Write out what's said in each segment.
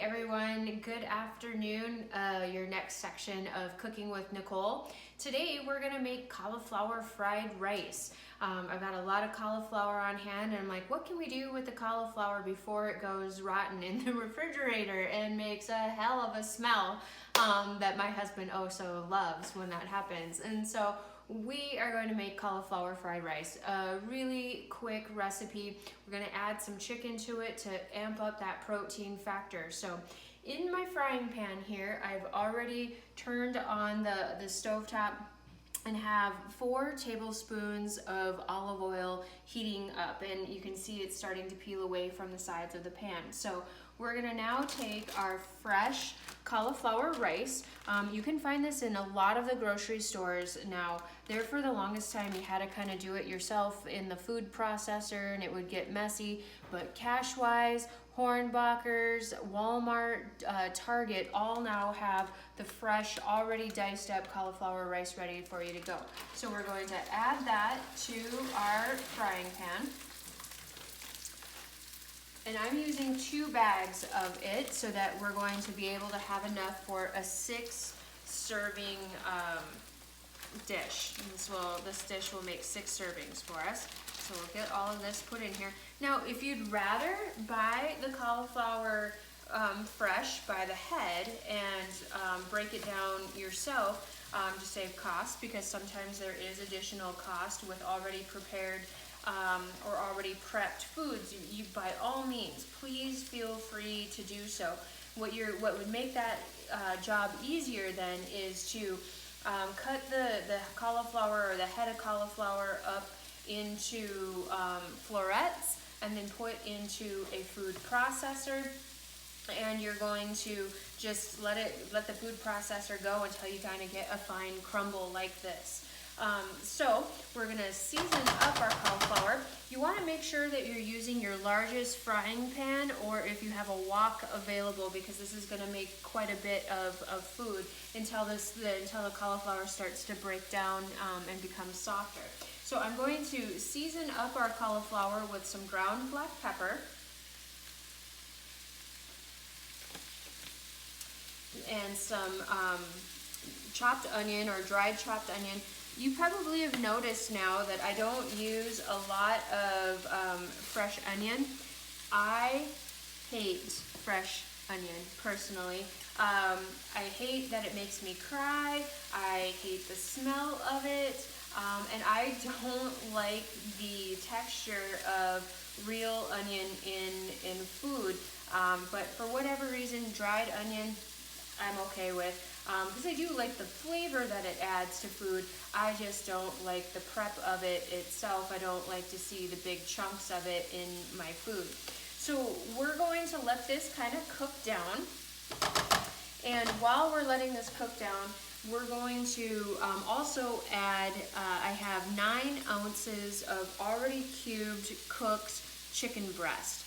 everyone, good afternoon. Your next section of Cooking with Nichole. Today we're gonna make cauliflower fried rice. I've got a lot of cauliflower on hand and I'm like, what can we do with the cauliflower before it goes rotten in the refrigerator and makes a hell of a smell that my husband also loves when that happens. And so we are going to make cauliflower fried rice, a really quick recipe. We're going to add some chicken to it to amp up that protein factor. So in my frying pan here, I've already turned on the stovetop and have 4 tablespoons of olive oil heating up, and you can see it's starting to peel away from the sides of the pan. So we're gonna now take our fresh cauliflower rice. You can find this in a lot of the grocery stores now. There for the longest time you had to kind of do it yourself in the food processor and it would get messy, but Cashwise, Hornbacher's, Walmart, Target all now have the fresh, already diced up cauliflower rice ready for you to go. So we're going to add that to our frying pan. And I'm using 2 bags of it so that we're going to be able to have enough for a 6 serving dish. And this dish will make 6 servings for us. So we'll get all of this put in here. Now, if you'd rather buy the cauliflower fresh by the head and break it down yourself to save cost, because sometimes there is additional cost with already prepared or already prepped foods, you by all means, please feel free to do so. What would make that job easier then is to cut the cauliflower or the head of cauliflower up into florets and then put into a food processor, and you're going to just let the food processor go until you kind of get a fine crumble like this. So we're gonna season up our cauliflower. You want to make sure that you're using your largest frying pan, or if you have a wok available, because this is going to make quite a bit of food until the cauliflower starts to break down and become softer. So I'm going to season up our cauliflower with some ground black pepper and some chopped onion or dried chopped onion. You probably have noticed now that I don't use a lot of fresh onion. I hate fresh onion, personally. I hate that it makes me cry. I hate the smell of it. And I don't like the texture of real onion in food. But for whatever reason, dried onion I'm okay with. Because I do like the flavor that it adds to food. I just don't like the prep of it itself. I don't like to see the big chunks of it in my food. So we're going to let this kind of cook down. And while we're letting this cook down, we're going to also add, I have 9 ounces of already cubed cooked chicken breast.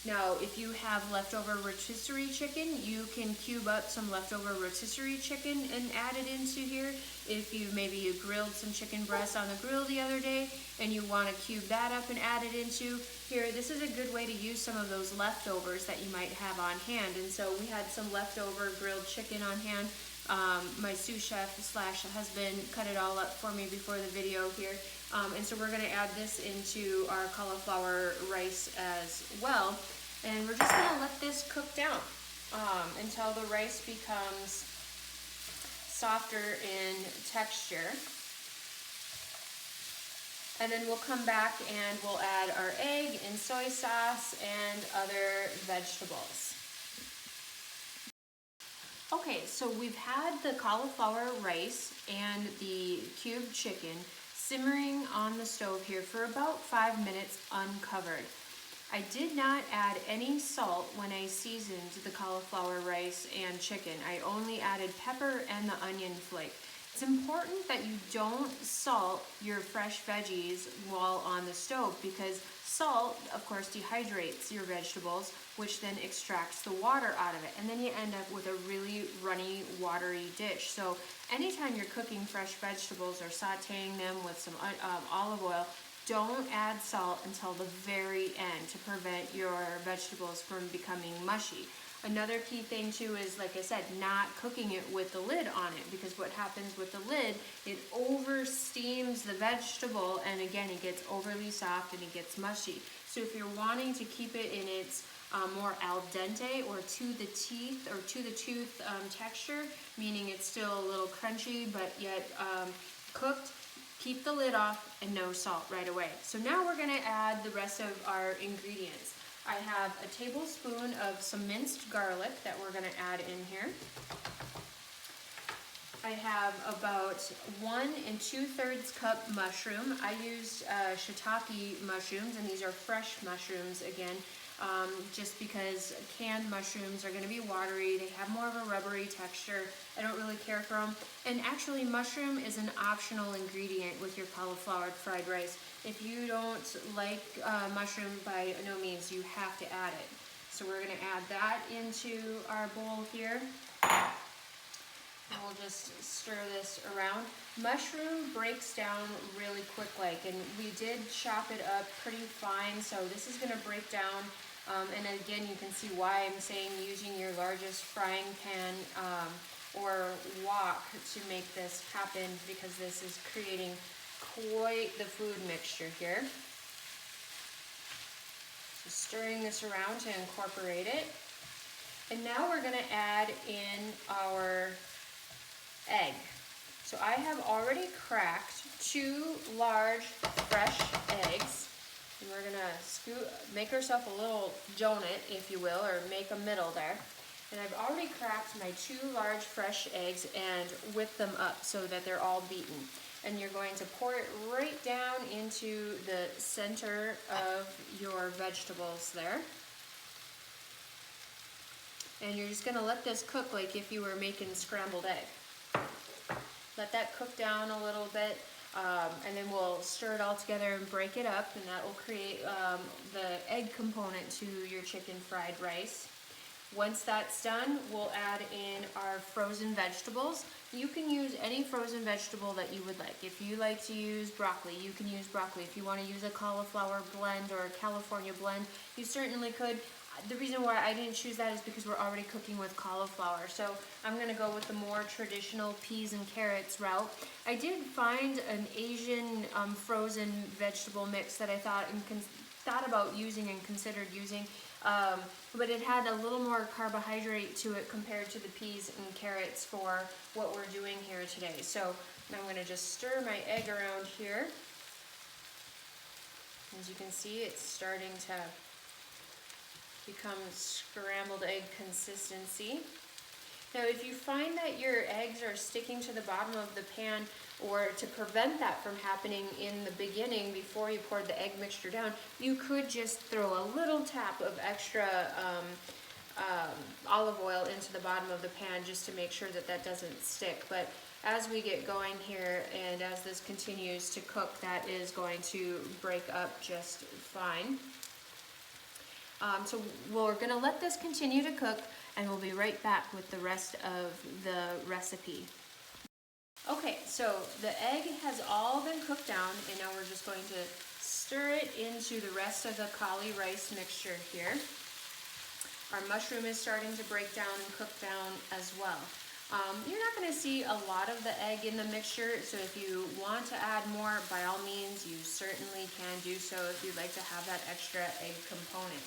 Now, if you have leftover rotisserie chicken, you can cube up some leftover rotisserie chicken and add it into here. If maybe you grilled some chicken breast on the grill the other day and you want to cube that up and add it into here, this is a good way to use some of those leftovers that you might have on hand. And so we had some leftover grilled chicken on hand. My sous chef / husband cut it all up for me before the video here. And so we're going to add this into our cauliflower rice as well. And we're just going to let this cook down until the rice becomes softer in texture. And then we'll come back and we'll add our egg and soy sauce and other vegetables. Okay, so we've had the cauliflower rice and the cubed chicken simmering on the stove here for about 5 minutes uncovered. I did not add any salt when I seasoned the cauliflower rice and chicken. I only added pepper and the onion flake. It's important that you don't salt your fresh veggies while on the stove, because salt, of course, dehydrates your vegetables, which then extracts the water out of it. And then you end up with a really runny, watery dish. So anytime you're cooking fresh vegetables or sauteing them with some olive oil, don't add salt until the very end to prevent your vegetables from becoming mushy. Another key thing too is, like I said, not cooking it with the lid on it, because what happens with the lid, it over steams the vegetable, and again, it gets overly soft and it gets mushy. So if you're wanting to keep it in its more al dente or to the teeth or to the tooth texture, meaning it's still a little crunchy but yet cooked, keep the lid off and no salt right away. So now we're gonna add the rest of our ingredients. I have a tablespoon of some minced garlic that we're gonna add in here. I have about 1 2/3 cup mushroom. I used shiitake mushrooms, and these are fresh mushrooms again, just because canned mushrooms are going to be watery. They have more of a rubbery texture. I don't really care for them. And actually, mushroom is an optional ingredient with your cauliflower fried rice. If you don't like mushroom, by no means, you have to add it. So we're going to add that into our bowl here. And we'll just stir this around. Mushroom breaks down really quick, and we did chop it up pretty fine, so this is gonna break down. And again, you can see why I'm saying using your largest frying pan or wok to make this happen, because this is creating quite the food mixture here. So stirring this around to incorporate it. And now we're gonna add in our egg. So I have already cracked 2 large fresh eggs, and we're gonna make ourselves a little donut, if you will, or make a middle there. And I've already cracked my 2 large fresh eggs and whipped them up so that they're all beaten. And you're going to pour it right down into the center of your vegetables there. And you're just gonna let this cook like if you were making scrambled egg. Let that cook down a little bit, and then we'll stir it all together and break it up, and that will create the egg component to your chicken fried rice. Once that's done, we'll add in our frozen vegetables. You can use any frozen vegetable that you would like. If you like to use broccoli, you can use broccoli. If you want to use a cauliflower blend or a California blend, you certainly could. The reason why I didn't choose that is because we're already cooking with cauliflower. So I'm going to go with the more traditional peas and carrots route. I did find an Asian frozen vegetable mix that I thought about using and considered using, but it had a little more carbohydrate to it compared to the peas and carrots for what we're doing here today. So I'm going to just stir my egg around here. As you can see, it's starting to become scrambled egg consistency. Now, if you find that your eggs are sticking to the bottom of the pan, or to prevent that from happening in the beginning before you poured the egg mixture down, you could just throw a little tap of extra olive oil into the bottom of the pan just to make sure that that doesn't stick. But as we get going here and as this continues to cook, that is going to break up just fine. So we're going to let this continue to cook, and we'll be right back with the rest of the recipe. Okay, so the egg has all been cooked down, and now we're just going to stir it into the rest of the cauli rice mixture here. Our mushroom is starting to break down and cook down as well. You're not going to see a lot of the egg in the mixture, so if you want to add more, by all means, you certainly can do so if you'd like to have that extra egg component.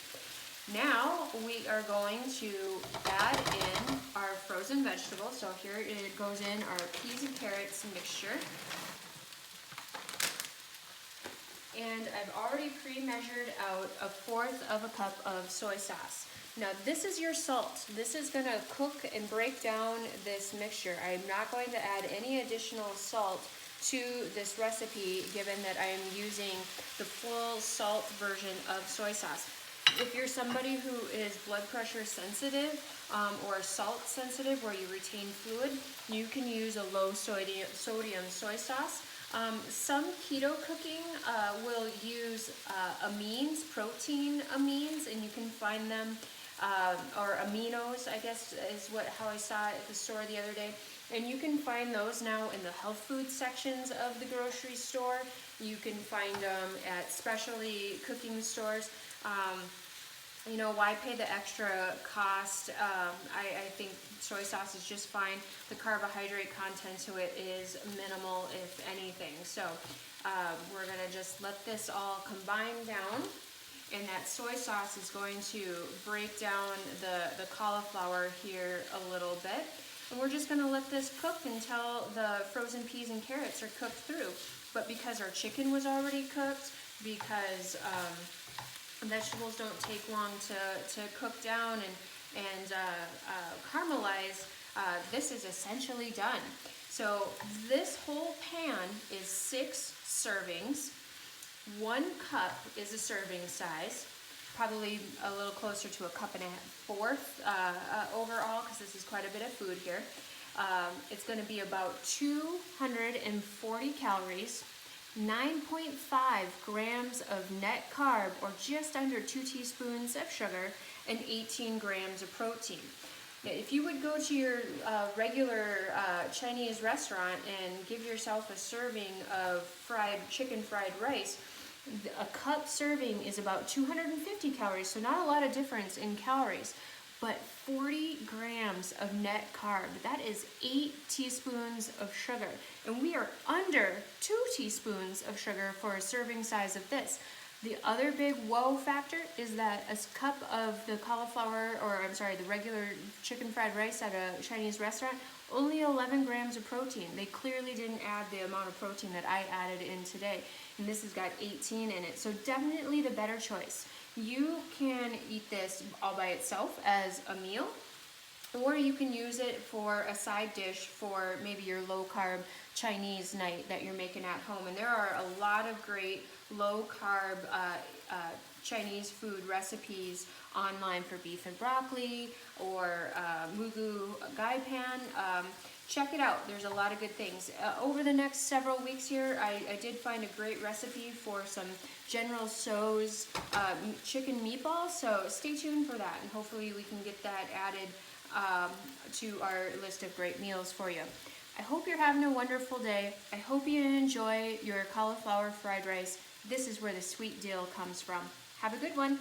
Now we are going to add in our frozen vegetables. So here it goes in our peas and carrots mixture. And I've already pre-measured out 1/4 cup of soy sauce. Now this is your salt. This is going to cook and break down this mixture. I'm not going to add any additional salt to this recipe, given that I am using the full salt version of soy sauce. If you're somebody who is blood pressure sensitive or salt sensitive, where you retain fluid, you can use a low sodium soy sauce. Some keto cooking will use amines, protein amines, and you can find them, or aminos, I guess is how I saw it at the store the other day. And you can find those now in the health food sections of the grocery store. You can find them at specialty cooking stores. You know, why pay the extra cost? I think soy sauce is just fine. The carbohydrate content to it is minimal, if anything. So we're gonna just let this all combine down, and that soy sauce is going to break down the cauliflower here a little bit. And we're just gonna let this cook until the frozen peas and carrots are cooked through. But because our chicken was already cooked, because vegetables don't take long to cook down and caramelize, this is essentially done. So this whole pan is 6 servings. 1 cup is a serving size, probably a little closer to a 1.25 cups overall, because this is quite a bit of food here. It's going to be about 240 calories, 9.5 grams of net carb, or just under 2 teaspoons of sugar, and 18 grams of protein. Now, if you would go to your regular Chinese restaurant and give yourself a serving of chicken fried rice, a cup serving is about 250 calories, so not a lot of difference in calories, but 40 grams of net carb. That is 8 teaspoons of sugar, and we are under 2 teaspoons of sugar for a serving size of this. The other big whoa factor is that a cup of the the regular chicken fried rice at a Chinese restaurant, only 11 grams of protein. They clearly didn't add the amount of protein that I added in today, and this has got 18 in it, so definitely the better choice. You can eat this all by itself as a meal, or you can use it for a side dish for maybe your low-carb Chinese night that you're making at home. And there are a lot of great low-carb Chinese food recipes online for beef and broccoli or mugu gai pan. Check it out. There's a lot of good things. Over the next several weeks here, I did find a great recipe for some General Tso's chicken meatballs, so stay tuned for that, and hopefully we can get that added to our list of great meals for you. I hope you're having a wonderful day. I hope you enjoy your cauliflower fried rice. This is where the sweet deal comes from. Have a good one.